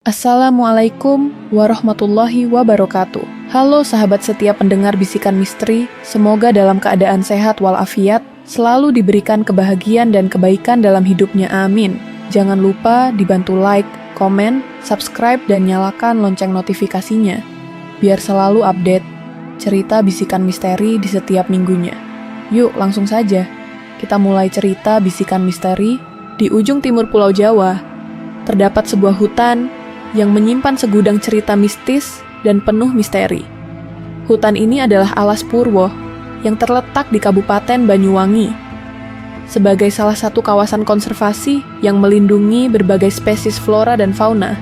Assalamualaikum warahmatullahi wabarakatuh. Halo sahabat setia pendengar Bisikan Misteri, semoga dalam keadaan sehat walafiat, selalu diberikan kebahagiaan dan kebaikan dalam hidupnya, amin. Jangan lupa dibantu like, komen, subscribe, dan nyalakan lonceng notifikasinya, biar selalu update cerita Bisikan Misteri di setiap minggunya. Yuk langsung saja, kita mulai cerita Bisikan Misteri. Di ujung timur Pulau Jawa, terdapat sebuah hutan yang menyimpan segudang cerita mistis dan penuh misteri. Hutan ini adalah Alas Purwo yang terletak di Kabupaten Banyuwangi. Sebagai salah satu kawasan konservasi yang melindungi berbagai spesies flora dan fauna,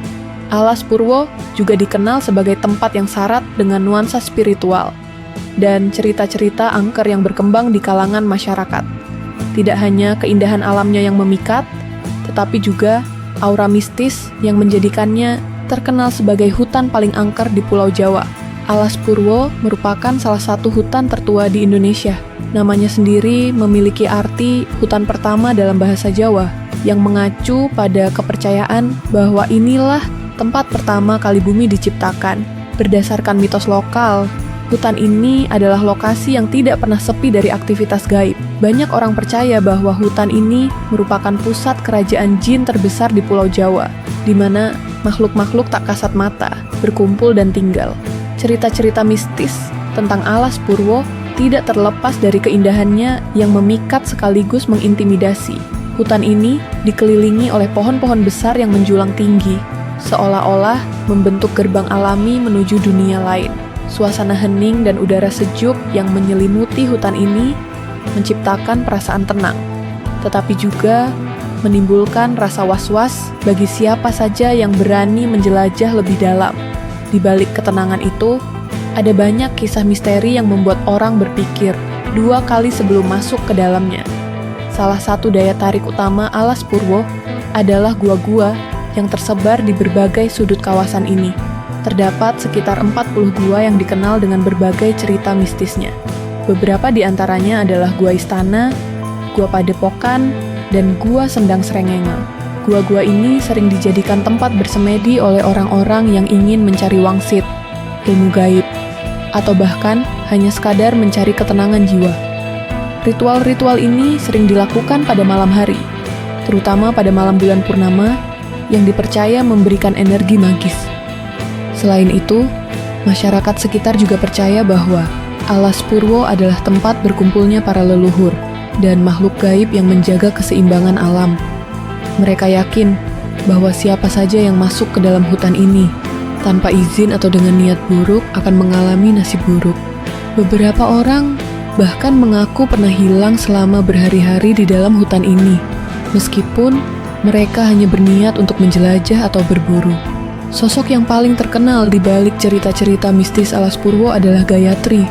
Alas Purwo juga dikenal sebagai tempat yang syarat dengan nuansa spiritual dan cerita-cerita angker yang berkembang di kalangan masyarakat. Tidak hanya keindahan alamnya yang memikat, tetapi juga aura mistis yang menjadikannya terkenal sebagai hutan paling angker di Pulau Jawa. Alas Purwo merupakan salah satu hutan tertua di Indonesia. Namanya sendiri memiliki arti hutan pertama dalam bahasa Jawa, yang mengacu pada kepercayaan bahwa inilah tempat pertama kali bumi diciptakan. Berdasarkan mitos lokal, hutan ini adalah lokasi yang tidak pernah sepi dari aktivitas gaib. Banyak orang percaya bahwa hutan ini merupakan pusat kerajaan jin terbesar di Pulau Jawa, di mana makhluk-makhluk tak kasat mata berkumpul dan tinggal. Cerita-cerita mistis tentang Alas Purwo tidak terlepas dari keindahannya yang memikat sekaligus mengintimidasi. Hutan ini dikelilingi oleh pohon-pohon besar yang menjulang tinggi, seolah-olah membentuk gerbang alami menuju dunia lain. Suasana hening dan udara sejuk yang menyelimuti hutan ini menciptakan perasaan tenang, tetapi juga menimbulkan rasa was-was bagi siapa saja yang berani menjelajah lebih dalam. Di balik ketenangan itu, ada banyak kisah misteri yang membuat orang berpikir dua kali sebelum masuk ke dalamnya. Salah satu daya tarik utama Alas Purwo adalah gua-gua yang tersebar di berbagai sudut kawasan ini. Terdapat sekitar 40 gua yang dikenal dengan berbagai cerita mistisnya. Beberapa di antaranya adalah Gua Istana, Gua Padepokan, dan Gua Sendang Srengenge. Gua-gua ini sering dijadikan tempat bersemedi oleh orang-orang yang ingin mencari wangsit, ilmu gaib, atau bahkan hanya sekadar mencari ketenangan jiwa. Ritual-ritual ini sering dilakukan pada malam hari, terutama pada malam bulan purnama yang dipercaya memberikan energi magis. Selain itu, masyarakat sekitar juga percaya bahwa Alas Purwo adalah tempat berkumpulnya para leluhur dan makhluk gaib yang menjaga keseimbangan alam. Mereka yakin bahwa siapa saja yang masuk ke dalam hutan ini tanpa izin atau dengan niat buruk akan mengalami nasib buruk. Beberapa orang bahkan mengaku pernah hilang selama berhari-hari di dalam hutan ini, meskipun mereka hanya berniat untuk menjelajah atau berburu. Sosok yang paling terkenal di balik cerita-cerita mistis Alas Purwo adalah Gayatri,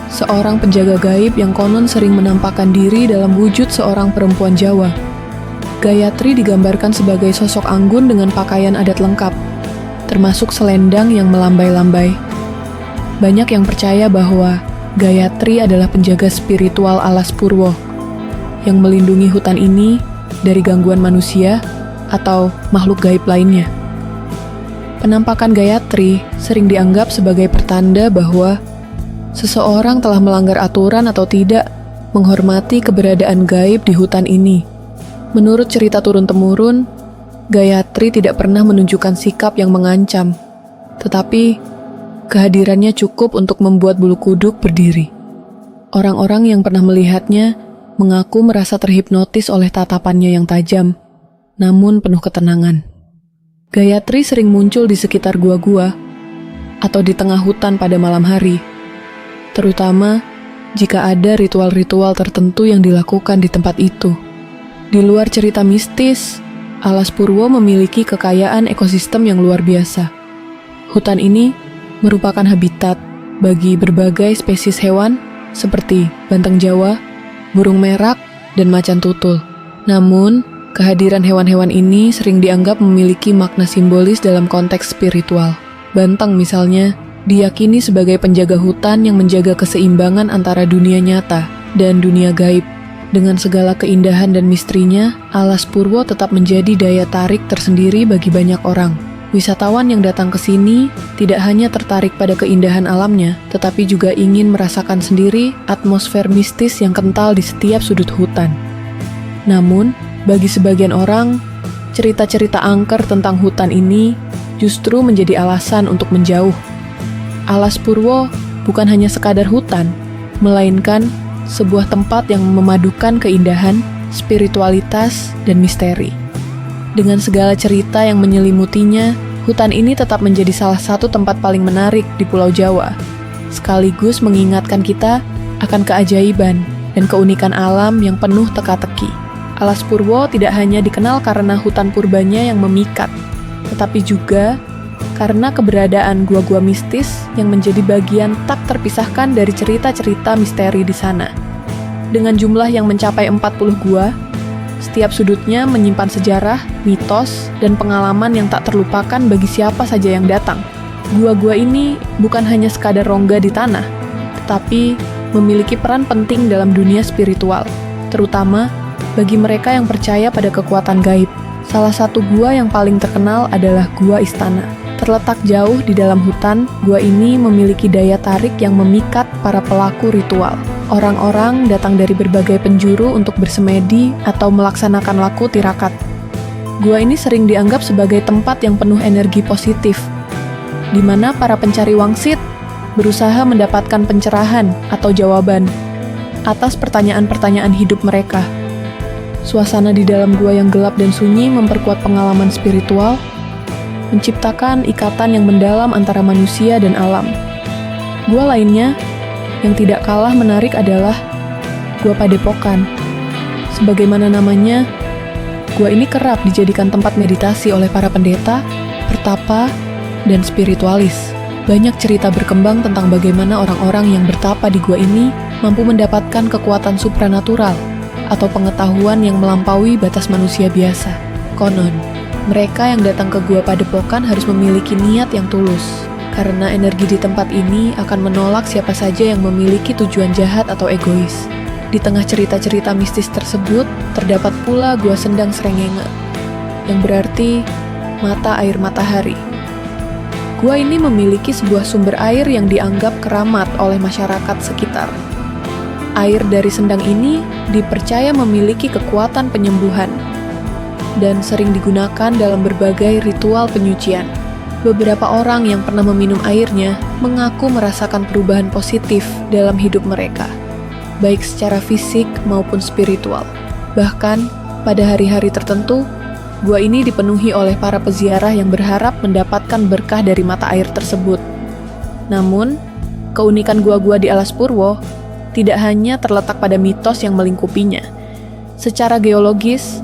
seorang penjaga gaib yang konon sering menampakkan diri dalam wujud seorang perempuan Jawa. Gayatri digambarkan sebagai sosok anggun dengan pakaian adat lengkap, termasuk selendang yang melambai-lambai. Banyak yang percaya bahwa Gayatri adalah penjaga spiritual Alas Purwo, yang melindungi hutan ini dari gangguan manusia atau makhluk gaib lainnya. Penampakan Gayatri sering dianggap sebagai pertanda bahwa seseorang telah melanggar aturan atau tidak menghormati keberadaan gaib di hutan ini. Menurut cerita turun-temurun, Gayatri tidak pernah menunjukkan sikap yang mengancam, tetapi kehadirannya cukup untuk membuat bulu kuduk berdiri. Orang-orang yang pernah melihatnya mengaku merasa terhipnotis oleh tatapannya yang tajam, namun penuh ketenangan. Gayatri sering muncul di sekitar gua-gua atau di tengah hutan pada malam hari, terutama jika ada ritual-ritual tertentu yang dilakukan di tempat itu. Di luar cerita mistis, Alas Purwo memiliki kekayaan ekosistem yang luar biasa. Hutan ini merupakan habitat bagi berbagai spesies hewan seperti banteng Jawa, burung merak, dan macan tutul. Namun, kehadiran hewan-hewan ini sering dianggap memiliki makna simbolis dalam konteks spiritual. Banteng misalnya diyakini sebagai penjaga hutan yang menjaga keseimbangan antara dunia nyata dan dunia gaib. Dengan segala keindahan dan misterinya, Alas Purwo tetap menjadi daya tarik tersendiri bagi banyak orang. Wisatawan yang datang ke sini tidak hanya tertarik pada keindahan alamnya, tetapi juga ingin merasakan sendiri atmosfer mistis yang kental di setiap sudut hutan. Namun, bagi sebagian orang, cerita-cerita angker tentang hutan ini justru menjadi alasan untuk menjauh. Alas Purwo bukan hanya sekadar hutan, melainkan sebuah tempat yang memadukan keindahan, spiritualitas, dan misteri. Dengan segala cerita yang menyelimutinya, hutan ini tetap menjadi salah satu tempat paling menarik di Pulau Jawa, sekaligus mengingatkan kita akan keajaiban dan keunikan alam yang penuh teka-teki. Alas Purwo tidak hanya dikenal karena hutan purbanya yang memikat, tetapi juga karena keberadaan gua-gua mistis yang menjadi bagian tak terpisahkan dari cerita-cerita misteri di sana. Dengan jumlah yang mencapai 40 gua, setiap sudutnya menyimpan sejarah, mitos, dan pengalaman yang tak terlupakan bagi siapa saja yang datang. Gua-gua ini bukan hanya sekadar rongga di tanah, tetapi memiliki peran penting dalam dunia spiritual, terutama bagi mereka yang percaya pada kekuatan gaib. Salah satu gua yang paling terkenal adalah Gua Istana. Terletak jauh di dalam hutan, gua ini memiliki daya tarik yang memikat para pelaku ritual. Orang-orang datang dari berbagai penjuru untuk bersemedi atau melaksanakan laku tirakat. Gua ini sering dianggap sebagai tempat yang penuh energi positif, di mana para pencari wangsit berusaha mendapatkan pencerahan atau jawaban atas pertanyaan-pertanyaan hidup mereka. Suasana di dalam gua yang gelap dan sunyi memperkuat pengalaman spiritual, menciptakan ikatan yang mendalam antara manusia dan alam. Gua lainnya yang tidak kalah menarik adalah Gua Padepokan. Sebagaimana namanya, gua ini kerap dijadikan tempat meditasi oleh para pendeta, pertapa, dan spiritualis. Banyak cerita berkembang tentang bagaimana orang-orang yang bertapa di gua ini mampu mendapatkan kekuatan supranatural atau pengetahuan yang melampaui batas manusia biasa. Konon, mereka yang datang ke Gua Padepokan harus memiliki niat yang tulus, karena energi di tempat ini akan menolak siapa saja yang memiliki tujuan jahat atau egois. Di tengah cerita-cerita mistis tersebut, terdapat pula Gua Sendang Srengenge, yang berarti mata air matahari. Gua ini memiliki sebuah sumber air yang dianggap keramat oleh masyarakat sekitar. Air dari sendang ini dipercaya memiliki kekuatan penyembuhan dan sering digunakan dalam berbagai ritual penyucian. Beberapa orang yang pernah meminum airnya mengaku merasakan perubahan positif dalam hidup mereka, baik secara fisik maupun spiritual. Bahkan, pada hari-hari tertentu, gua ini dipenuhi oleh para peziarah yang berharap mendapatkan berkah dari mata air tersebut. Namun, keunikan gua-gua di Alas Purwo tidak hanya terletak pada mitos yang melingkupinya. Secara geologis,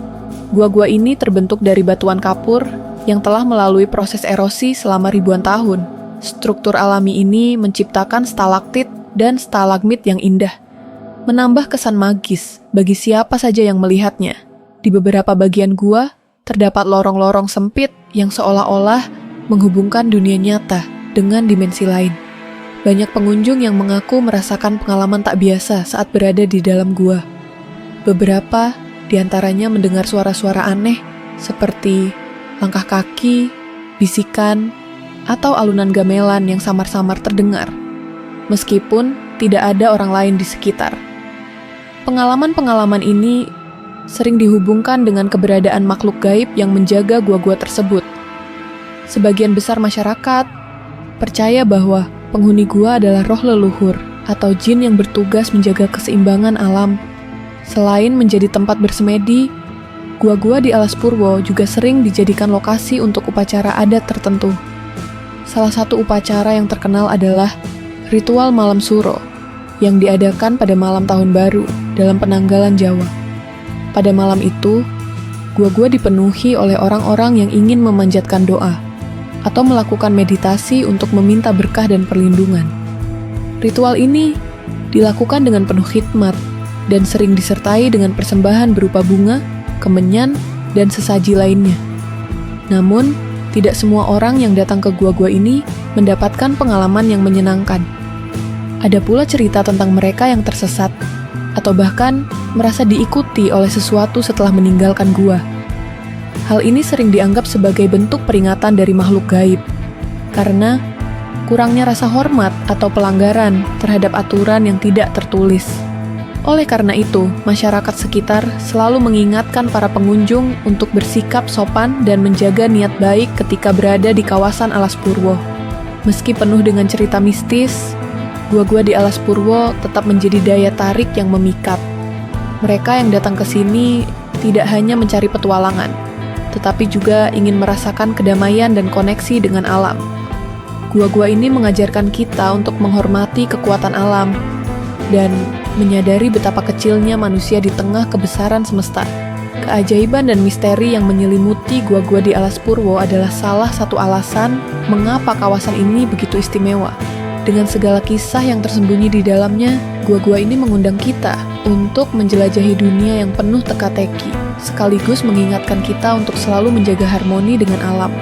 gua-gua ini terbentuk dari batuan kapur yang telah melalui proses erosi selama ribuan tahun. Struktur alami ini menciptakan stalaktit dan stalagmit yang indah, menambah kesan magis bagi siapa saja yang melihatnya. Di beberapa bagian gua, terdapat lorong-lorong sempit yang seolah-olah menghubungkan dunia nyata dengan dimensi lain. Banyak pengunjung yang mengaku merasakan pengalaman tak biasa saat berada di dalam gua. Beberapa di antaranya mendengar suara-suara aneh seperti langkah kaki, bisikan, atau alunan gamelan yang samar-samar terdengar, meskipun tidak ada orang lain di sekitar. Pengalaman-pengalaman ini sering dihubungkan dengan keberadaan makhluk gaib yang menjaga gua-gua tersebut. Sebagian besar masyarakat percaya bahwa penghuni gua adalah roh leluhur atau jin yang bertugas menjaga keseimbangan alam. Selain menjadi tempat bersemedi, gua-gua di Alas Purwo juga sering dijadikan lokasi untuk upacara adat tertentu. Salah satu upacara yang terkenal adalah ritual Malam Suro yang diadakan pada malam tahun baru dalam penanggalan Jawa. Pada malam itu, gua-gua dipenuhi oleh orang-orang yang ingin memanjatkan doa atau melakukan meditasi untuk meminta berkah dan perlindungan. Ritual ini dilakukan dengan penuh khidmat dan sering disertai dengan persembahan berupa bunga, kemenyan, dan sesaji lainnya. Namun, tidak semua orang yang datang ke gua-gua ini mendapatkan pengalaman yang menyenangkan. Ada pula cerita tentang mereka yang tersesat, atau bahkan merasa diikuti oleh sesuatu setelah meninggalkan gua. Hal ini sering dianggap sebagai bentuk peringatan dari makhluk gaib, karena kurangnya rasa hormat atau pelanggaran terhadap aturan yang tidak tertulis. Oleh karena itu, masyarakat sekitar selalu mengingatkan para pengunjung untuk bersikap sopan dan menjaga niat baik ketika berada di kawasan Alas Purwo. Meski penuh dengan cerita mistis, gua-gua di Alas Purwo tetap menjadi daya tarik yang memikat. Mereka yang datang ke sini tidak hanya mencari petualangan, tetapi juga ingin merasakan kedamaian dan koneksi dengan alam. Gua-gua ini mengajarkan kita untuk menghormati kekuatan alam dan menyadari betapa kecilnya manusia di tengah kebesaran semesta. Keajaiban dan misteri yang menyelimuti gua-gua di Alas Purwo adalah salah satu alasan mengapa kawasan ini begitu istimewa. Dengan segala kisah yang tersembunyi di dalamnya, gua-gua ini mengundang kita untuk menjelajahi dunia yang penuh teka-teki, sekaligus mengingatkan kita untuk selalu menjaga harmoni dengan alam.